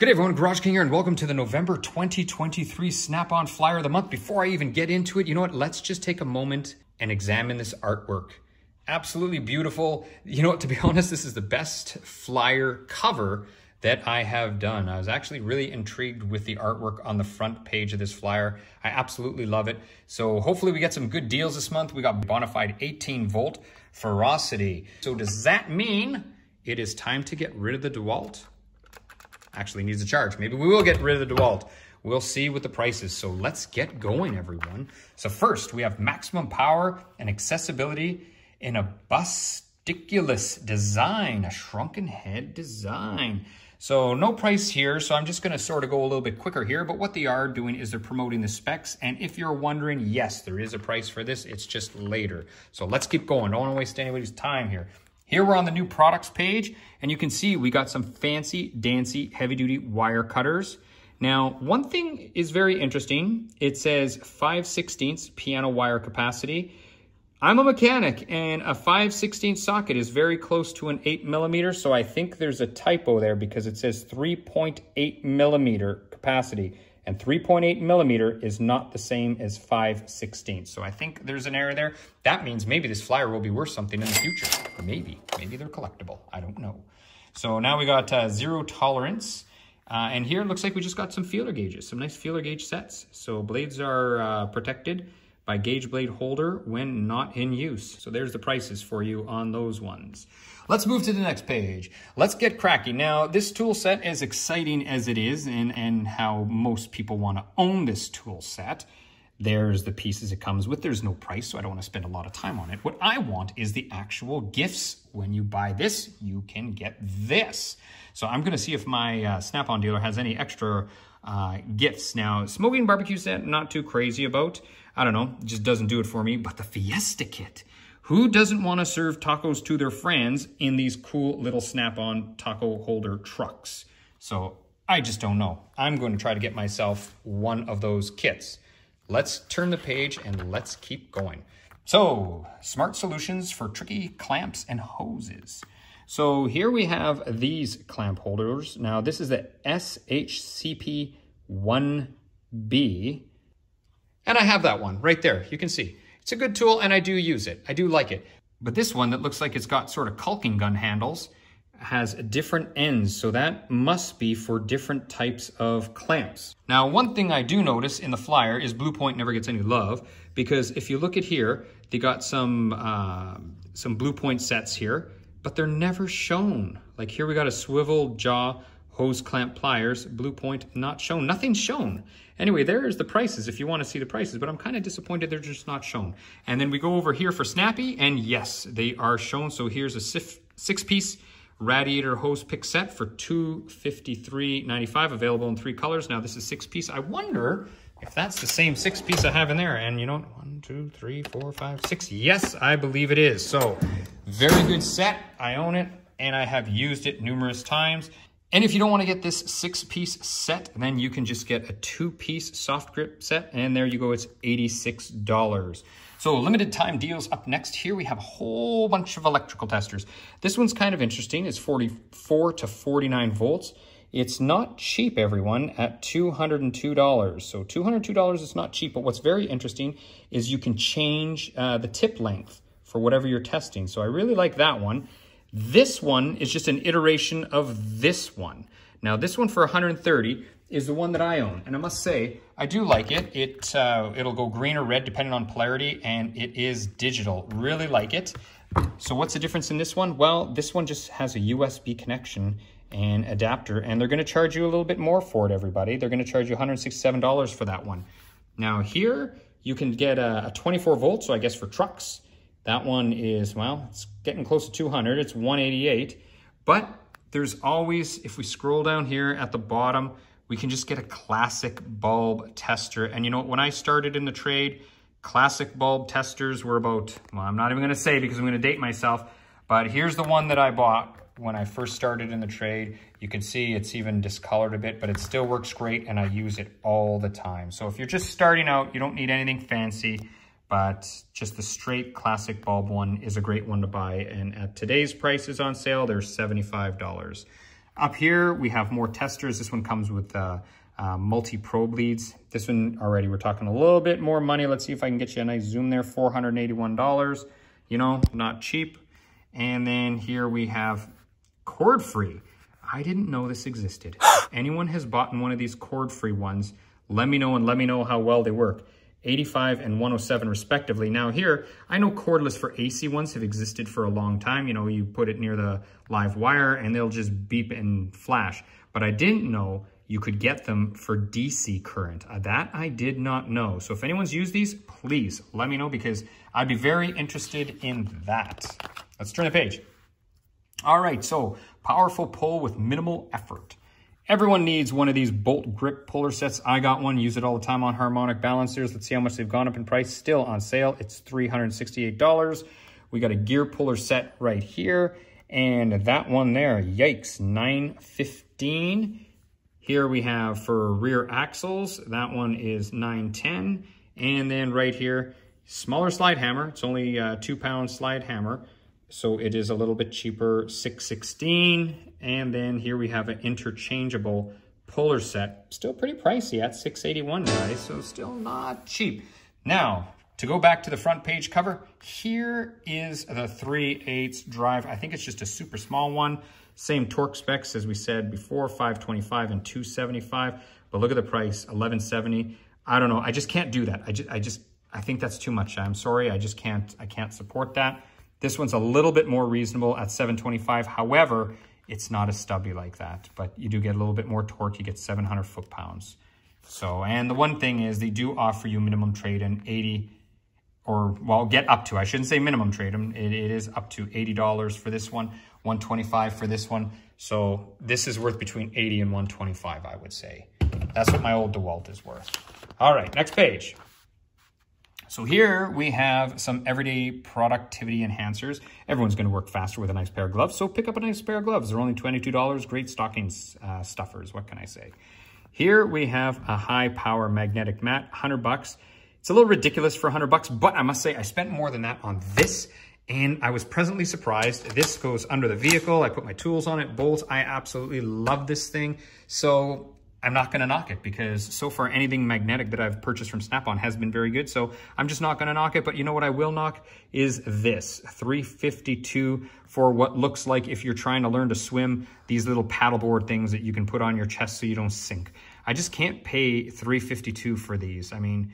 Good day everyone, GarageKing here, and welcome to the November 2023 Snap-on Flyer of the Month. Before I even get into it, you know what? Let's just take a moment and examine this artwork. Absolutely beautiful. You know what? To be honest, this is the best flyer cover that I have done. I was actually really intrigued with the artwork on the front page of this flyer. I absolutely love it. So hopefully we get some good deals this month. We got bonafide 18-volt ferocity. So does that mean it is time to get rid of the DeWalt? Actually needs a charge. Maybe we will get rid of the DeWalt. We'll see with the prices. So let's get going, everyone. So first, we have maximum power and accessibility in a busticulous design, a shrunken head design. So no price here, so I'm just going to sort of go a little bit quicker here, but what they are doing is they're promoting the specs, and if you're wondering, yes, there is a price for this, it's just later. So let's keep going. Don't want to waste anybody's time here. Here we're on the new products page, and you can see we got some fancy, dancy, heavy-duty wire cutters. Now, one thing is very interesting. It says 5/16 piano wire capacity. I'm a mechanic, and a 5/16 socket is very close to an 8mm, so I think there's a typo there because it says 3.8mm capacity, and 3.8mm is not the same as 5/16. So I think there's an error there. That means maybe this flyer will be worth something in the future. Maybe they're collectible. I don't know. So now we got zero tolerance. And here it looks like we just got some feeler gauges, some nice feeler gauge sets. So blades are protected by gauge blade holder when not in use. So there's the prices for you on those ones. Let's move to the next page. Let's get cracking. Now, this tool set, as exciting as it is and how most people want to own this tool set, there's the pieces it comes with. There's no price, so I don't want to spend a lot of time on it. What I want is the actual gifts. When you buy this, you can get this. So I'm going to see if my Snap-on dealer has any extra gifts. Now, smoking barbecue set, not too crazy about. I don't know, it just doesn't do it for me. But the Fiesta kit. Who doesn't want to serve tacos to their friends in these cool little Snap-on taco holder trucks? So I just don't know. I'm going to try to get myself one of those kits. Let's turn the page and let's keep going. So, smart solutions for tricky clamps and hoses. So here we have these clamp holders. Now this is the SHCP1B. And I have that one right there. You can see. It's a good tool and I do use it. I do like it. But this one that looks like it's got sort of caulking gun handles has different ends. So that must be for different types of clamps. Now, one thing I do notice in the flyer is Blue Point never gets any love, because if you look at here, they got some Blue Point sets here, but they're never shown. Like here we got a swivel jaw hose clamp pliers, Blue Point not shown, nothing's shown. Anyway, there's the prices if you want to see the prices, but I'm kind of disappointed they're just not shown. And then we go over here for Snappy, and yes, they are shown. So here's a six-piece radiator hose pick set for $253.95, available in 3 colors. Now this is 6-piece. I wonder if that's the same 6-piece I have in there. And you know, 1, 2, 3, 4, 5, 6. Yes, I believe it is. So very good set. I own it and I have used it numerous times. And if you don't want to get this 6-piece set, then you can just get a 2-piece soft grip set. And there you go, it's $86. So limited time deals up next. Here we have a whole bunch of electrical testers. This one's kind of interesting. It's 44 to 49 volts. It's not cheap, everyone, at $202. So $202 is not cheap, but what's very interesting is you can change the tip length for whatever you're testing. So I really like that one. This one is just an iteration of this one. Now this one for $130 is the one that I own. And I must say, I do like it. It'll go green or red depending on polarity, and it is digital. Really like it. So what's the difference in this one? Well, this one just has a USB connection and adapter, and they're gonna charge you a little bit more for it, everybody. They're gonna charge you $167 for that one. Now here, you can get a 24 volt, so I guess for trucks. That one is, well, it's getting close to 200. It's 188, but there's always, if we scroll down here at the bottom, we can just get a classic bulb tester. And you know, when I started in the trade, classic bulb testers were about, well, I'm not even gonna say because I'm gonna date myself, but here's the one that I bought when I first started in the trade. You can see it's even discolored a bit, but it still works great and I use it all the time. So if you're just starting out, you don't need anything fancy, but just the straight classic bulb one is a great one to buy. And at today's prices on sale, they're $75. Up here, we have more testers. This one comes with multi-probe leads. This one already, we're talking a little bit more money. Let's see if I can get you a nice zoom there. $481, you know, not cheap. And then here we have cord-free. I didn't know this existed. If anyone has bought one of these cord-free ones, let me know and let me know how well they work. 85 and 107 respectively. Now here, I know cordless for AC ones have existed for a long time. You know, you put it near the live wire and they'll just beep and flash. But I didn't know you could get them for DC current. That I did not know. So if anyone's used these, please let me know because I'd be very interested in that. Let's turn the page. All right, so powerful pull with minimal effort. Everyone needs one of these bolt grip puller sets. I got one, use it all the time on harmonic balancers. Let's see how much they've gone up in price. Still on sale, it's $368. We got a gear puller set right here. And that one there, yikes, $915. Here we have for rear axles, that one is $910. And then right here, smaller slide hammer. It's only a 2-pound slide hammer. So it is a little bit cheaper, $616. And then here we have an interchangeable puller set. Still pretty pricey at $681, guys, so still not cheap. Now, to go back to the front page cover, here is the 3/8 drive. I think it's just a super small one. Same torque specs as we said before, 525 and 275. But look at the price, $1170. I don't know, I just can't do that. I think that's too much. I'm sorry, I can't support that. This one's a little bit more reasonable at $725. However, it's not as stubby like that, but you do get a little bit more torque. You get 700 foot-pounds. So, and the one thing is they do offer you minimum trade-in 80, or well, get up to, I shouldn't say minimum trade-in. It is up to $80 for this one, $125 for this one. So this is worth between $80 and $125, I would say. That's what my old DeWalt is worth. All right, next page. So here we have some everyday productivity enhancers. Everyone's going to work faster with a nice pair of gloves, so pick up a nice pair of gloves. They're only $22. Great stocking stuffers, what can I say? Here we have a high power magnetic mat, $100. It's a little ridiculous for $100, but I must say I spent more than that on this, and I was pleasantly surprised. This goes under the vehicle. I put my tools on it, bolts. I absolutely love this thing. So I'm not going to knock it because so far anything magnetic that I've purchased from Snap-on has been very good. So I'm just not going to knock it. But you know what I will knock is this $352 for what looks like if you're trying to learn to swim, these little paddleboard things that you can put on your chest so you don't sink. I just can't pay $352 for these. I mean,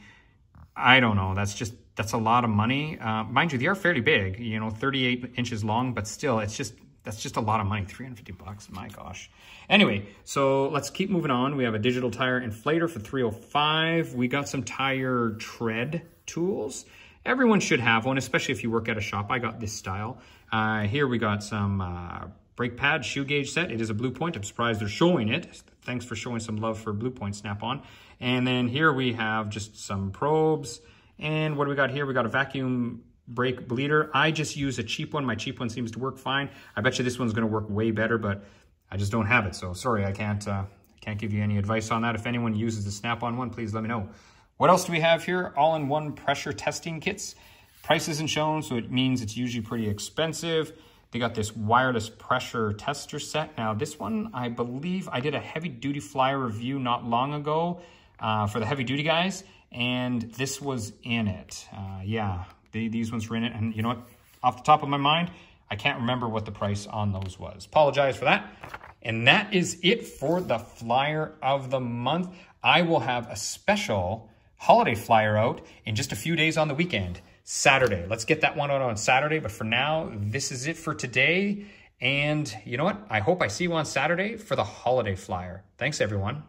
I don't know. That's a lot of money. Mind you, they are fairly big, you know, 38 inches long, but still that's just a lot of money, $350, my gosh. Anyway, so let's keep moving on. We have a digital tire inflator for $305. We got some tire tread tools. Everyone should have one, especially if you work at a shop. I got this style. Here we got some brake pad shoe gauge set. It is a Blue Point. I'm surprised they're showing it. Thanks for showing some love for Blue Point Snap-on. And then here we have just some probes. And what do we got here? We got a vacuum brake bleeder. I just use a cheap one. My cheap one seems to work fine. I bet you this one's going to work way better, but I just don't have it. So sorry, I can't give you any advice on that. If anyone uses the Snap-on one, please let me know. What else do we have here? All-in-one pressure testing kits. Price isn't shown, so it means it's usually pretty expensive. They got this wireless pressure tester set. Now this one, I believe I did a heavy duty flyer review not long ago for the heavy duty guys, and this was in it. Yeah. These ones were in it, and you know what? Off the top of my mind, I can't remember what the price on those was. Apologize for that. And that is it for the flyer of the month. I will have a special holiday flyer out in just a few days on the weekend, Saturday. Let's get that one out on Saturday, but for now, this is it for today. And you know what? I hope I see you on Saturday for the holiday flyer. Thanks, everyone.